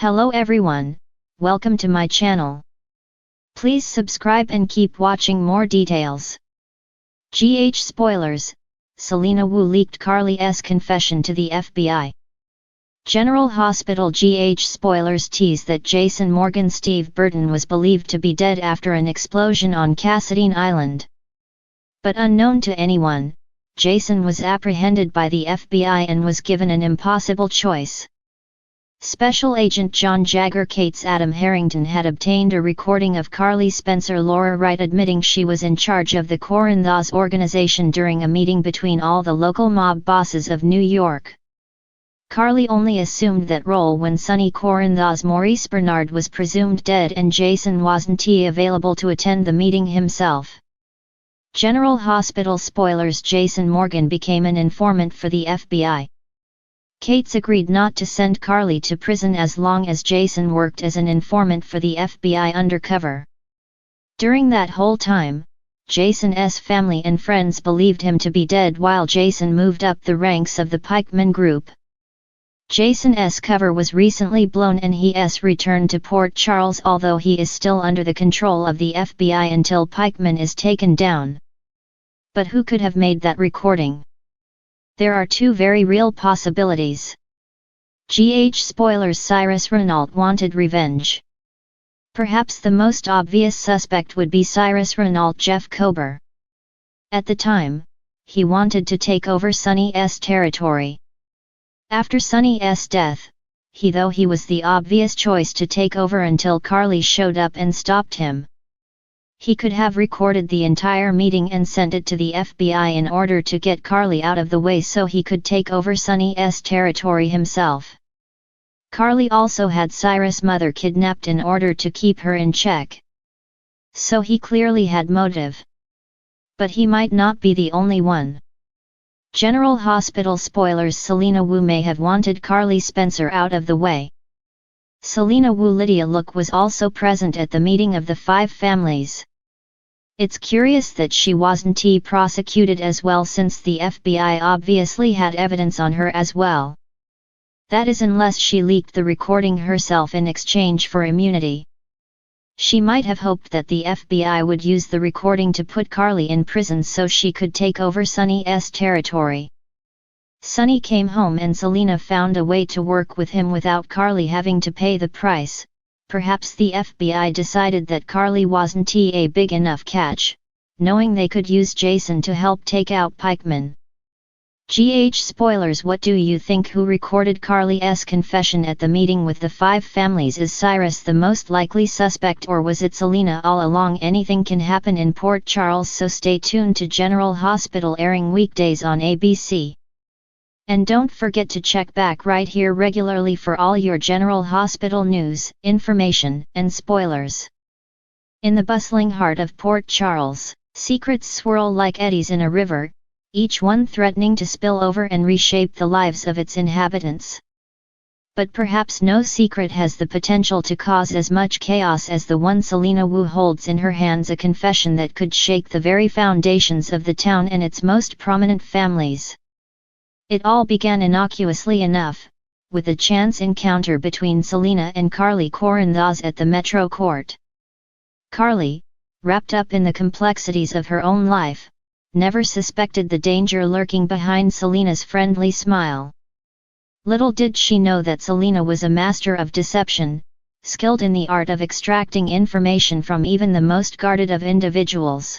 Hello everyone, welcome to my channel. Please subscribe and keep watching more details. Spoilers, Selena Wu leaked Carly's confession to the FBI. General Hospital spoilers tease that Jason Morgan Steve Burton was believed to be dead after an explosion on Cassadine Island. But unknown to anyone, Jason was apprehended by the FBI and was given an impossible choice. Special Agent John Jagger Cates Adam Harrington had obtained a recording of Carly Spencer Laura Wright admitting she was in charge of the Corinthos organization during a meeting between all the local mob bosses of New York. Carly only assumed that role when Sonny Corinthos Maurice Bernard was presumed dead and Jason wasn't available to attend the meeting himself. General Hospital spoilers: Jason Morgan became an informant for the FBI. Cates agreed not to send Carly to prison as long as Jason worked as an informant for the FBI undercover. During that whole time, Jason's family and friends believed him to be dead while Jason moved up the ranks of the Pikeman group. Jason's cover was recently blown and he's returned to Port Charles, although he is still under the control of the FBI until Pikeman is taken down. But who could have made that recording? There are two very real possibilities. Spoilers: Cyrus Renault wanted revenge. Perhaps the most obvious suspect would be Cyrus Renault Jeff Kober. At the time, he wanted to take over Sonny's territory. After Sonny's death, he was the obvious choice to take over until Carly showed up and stopped him. He could have recorded the entire meeting and sent it to the FBI in order to get Carly out of the way so he could take over Sonny's territory himself. Carly also had Cyrus' mother kidnapped in order to keep her in check. So he clearly had motive. But he might not be the only one. General Hospital spoilers: Selena Wu may have wanted Carly Spencer out of the way. Selena Wu Lydia Look was also present at the meeting of the five families. It's curious that she wasn't prosecuted as well, since the FBI obviously had evidence on her as well. That is, unless she leaked the recording herself in exchange for immunity. She might have hoped that the FBI would use the recording to put Carly in prison so she could take over Sonny's territory. Sonny came home and Selena found a way to work with him without Carly having to pay the price. Perhaps the FBI decided that Carly wasn't a big enough catch, knowing they could use Jason to help take out Pikeman. Spoilers: what do you think? Who recorded Carly's confession at the meeting with the five families? Is Cyrus the most likely suspect, or was it Selena all along? Anything can happen in Port Charles, so stay tuned to General Hospital, airing weekdays on ABC. And don't forget to check back right here regularly for all your General Hospital news, information, and spoilers. In the bustling heart of Port Charles, secrets swirl like eddies in a river, each one threatening to spill over and reshape the lives of its inhabitants. But perhaps no secret has the potential to cause as much chaos as the one Selena Wu holds in her hands, a confession that could shake the very foundations of the town and its most prominent families. It all began innocuously enough, with a chance encounter between Selena and Carly Corinthos at the Metro Court. Carly, wrapped up in the complexities of her own life, never suspected the danger lurking behind Selena's friendly smile. Little did she know that Selena was a master of deception, skilled in the art of extracting information from even the most guarded of individuals.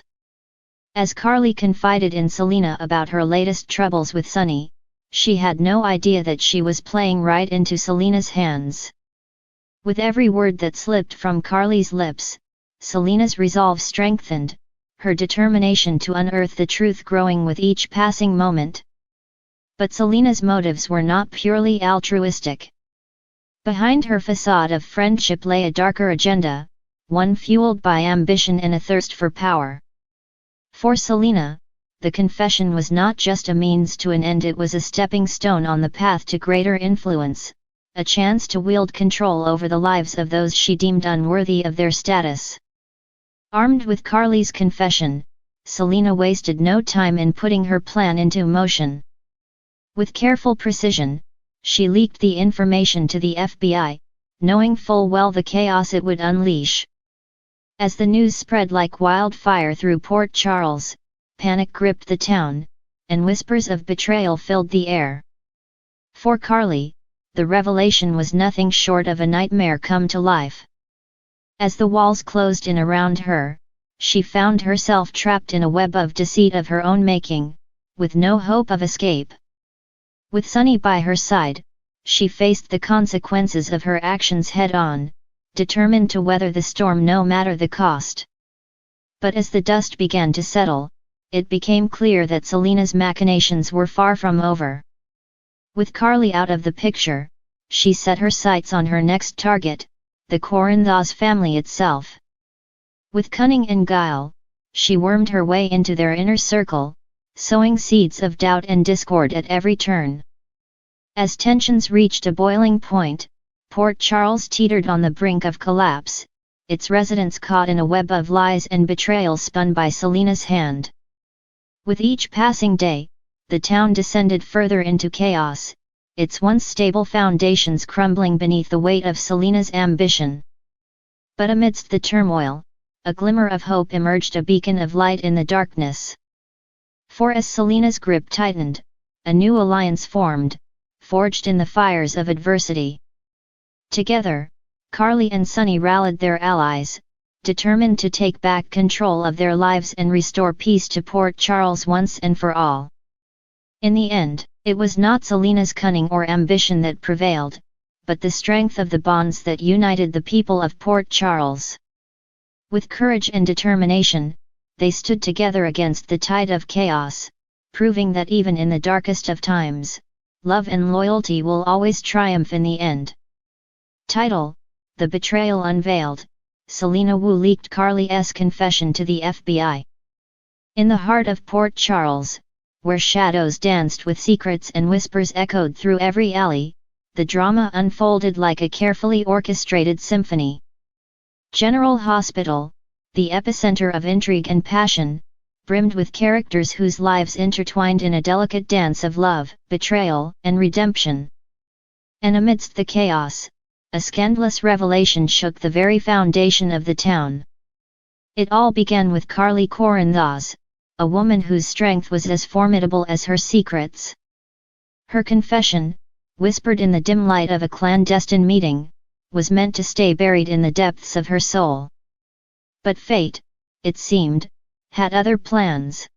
As Carly confided in Selena about her latest troubles with Sonny, she had no idea that she was playing right into Selena's hands. With every word that slipped from Carly's lips, Selena's resolve strengthened, her determination to unearth the truth growing with each passing moment. But Selena's motives were not purely altruistic. Behind her facade of friendship lay a darker agenda, one fueled by ambition and a thirst for power. For Selena, the confession was not just a means to an end, it was a stepping stone on the path to greater influence, a chance to wield control over the lives of those she deemed unworthy of their status. Armed with Carly's confession, Selena wasted no time in putting her plan into motion. With careful precision, she leaked the information to the FBI, knowing full well the chaos it would unleash. As the news spread like wildfire through Port Charles, panic gripped the town, and whispers of betrayal filled the air. For Carly, the revelation was nothing short of a nightmare come to life. As the walls closed in around her, she found herself trapped in a web of deceit of her own making, with no hope of escape. With Sunny by her side, she faced the consequences of her actions head-on, determined to weather the storm no matter the cost. But as the dust began to settle, it became clear that Selena's machinations were far from over. With Carly out of the picture, she set her sights on her next target, the Corinthos family itself. With cunning and guile, she wormed her way into their inner circle, sowing seeds of doubt and discord at every turn. As tensions reached a boiling point, Port Charles teetered on the brink of collapse, its residents caught in a web of lies and betrayal spun by Selena's hand. With each passing day, the town descended further into chaos, its once stable foundations crumbling beneath the weight of Selena's ambition. But amidst the turmoil, a glimmer of hope emerged, a beacon of light in the darkness. For as Selena's grip tightened, a new alliance formed, forged in the fires of adversity. Together, Carly and Sunny rallied their allies, determined to take back control of their lives and restore peace to Port Charles once and for all. In the end, it was not Selena's cunning or ambition that prevailed, but the strength of the bonds that united the people of Port Charles. With courage and determination, they stood together against the tide of chaos, proving that even in the darkest of times, love and loyalty will always triumph in the end. Title: The Betrayal Unveiled. Selena Wu leaked Carly's confession to the FBI. In the heart of Port Charles, where shadows danced with secrets and whispers echoed through every alley, the drama unfolded like a carefully orchestrated symphony. General Hospital, the epicenter of intrigue and passion, brimmed with characters whose lives intertwined in a delicate dance of love, betrayal, and redemption. And amidst the chaos, a scandalous revelation shook the very foundation of the town. It all began with Carly Corinthos, a woman whose strength was as formidable as her secrets. Her confession, whispered in the dim light of a clandestine meeting, was meant to stay buried in the depths of her soul. But fate, it seemed, had other plans.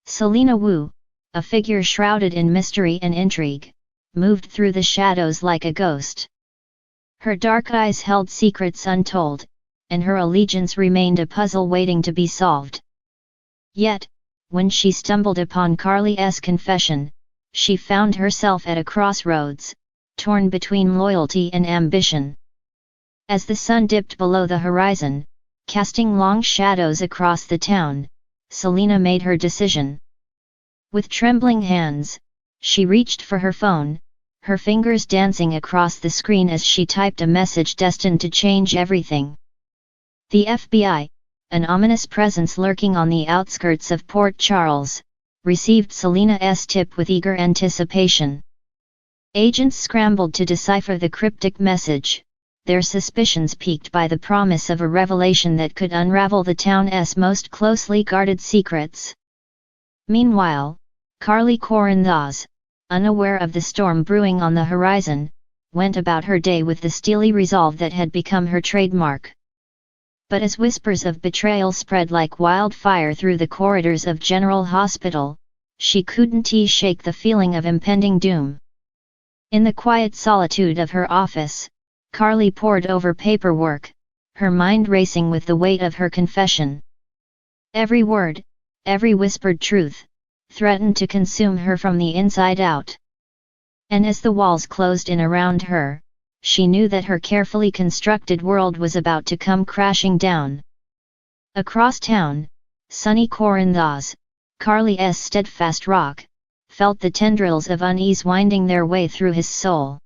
Selena Wu, a figure shrouded in mystery and intrigue, moved through the shadows like a ghost. Her dark eyes held secrets untold, and her allegiance remained a puzzle waiting to be solved. Yet, when she stumbled upon Carly's confession, she found herself at a crossroads, torn between loyalty and ambition. As the sun dipped below the horizon, casting long shadows across the town, Selena made her decision. With trembling hands, she reached for her phone, her fingers dancing across the screen as she typed a message destined to change everything. The FBI, an ominous presence lurking on the outskirts of Port Charles, received Selena's tip with eager anticipation. Agents scrambled to decipher the cryptic message, their suspicions piqued by the promise of a revelation that could unravel the town's most closely guarded secrets. Meanwhile, Carly Corinthos, unaware of the storm brewing on the horizon, went about her day with the steely resolve that had become her trademark. But as whispers of betrayal spread like wildfire through the corridors of General Hospital, she couldn't shake the feeling of impending doom. In the quiet solitude of her office, Carly pored over paperwork, her mind racing with the weight of her confession. Every word, every whispered truth, threatened to consume her from the inside out. And as the walls closed in around her, she knew that her carefully constructed world was about to come crashing down. Across town, Sunny Corinthos, Carly's steadfast rock, felt the tendrils of unease winding their way through his soul.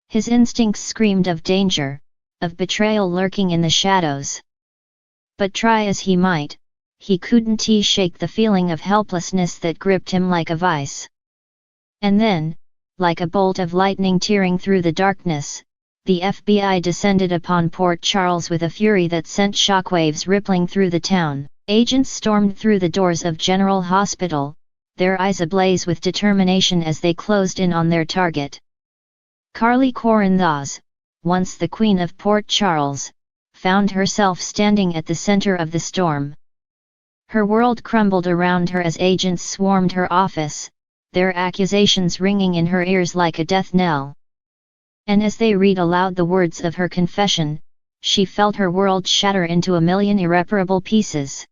His instincts screamed of danger, of betrayal lurking in the shadows. But try as he might, he couldn't shake the feeling of helplessness that gripped him like a vice. And then, like a bolt of lightning tearing through the darkness, the FBI descended upon Port Charles with a fury that sent shockwaves rippling through the town. Agents stormed through the doors of General Hospital, their eyes ablaze with determination as they closed in on their target. Carly Corinthos, once the Queen of Port Charles, found herself standing at the center of the storm. Her world crumbled around her as agents swarmed her office, their accusations ringing in her ears like a death knell. And as they read aloud the words of her confession, she felt her world shatter into a million irreparable pieces.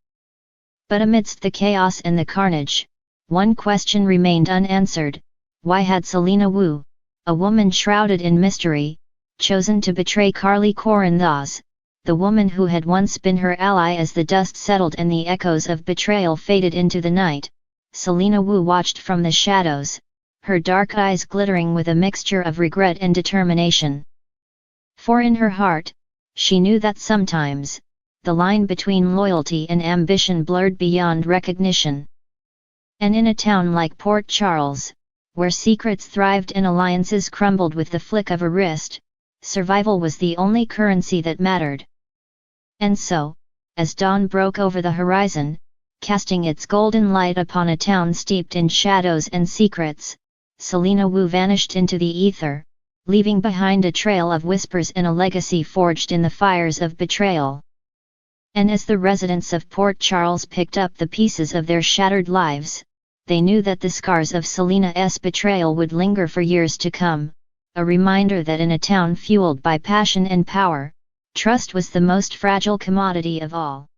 But amidst the chaos and the carnage, one question remained unanswered: why had Selena Wu, a woman shrouded in mystery, chosen to betray Carly Corinthos, the woman who had once been her ally? As the dust settled and the echoes of betrayal faded into the night, Selena Wu watched from the shadows, her dark eyes glittering with a mixture of regret and determination. For in her heart, she knew that sometimes, the line between loyalty and ambition blurred beyond recognition. And in a town like Port Charles, where secrets thrived and alliances crumbled with the flick of a wrist, survival was the only currency that mattered. And so, as dawn broke over the horizon, casting its golden light upon a town steeped in shadows and secrets, Selena Wu vanished into the ether, leaving behind a trail of whispers and a legacy forged in the fires of betrayal. And as the residents of Port Charles picked up the pieces of their shattered lives, they knew that the scars of Selena's betrayal would linger for years to come, a reminder that in a town fueled by passion and power, trust was the most fragile commodity of all.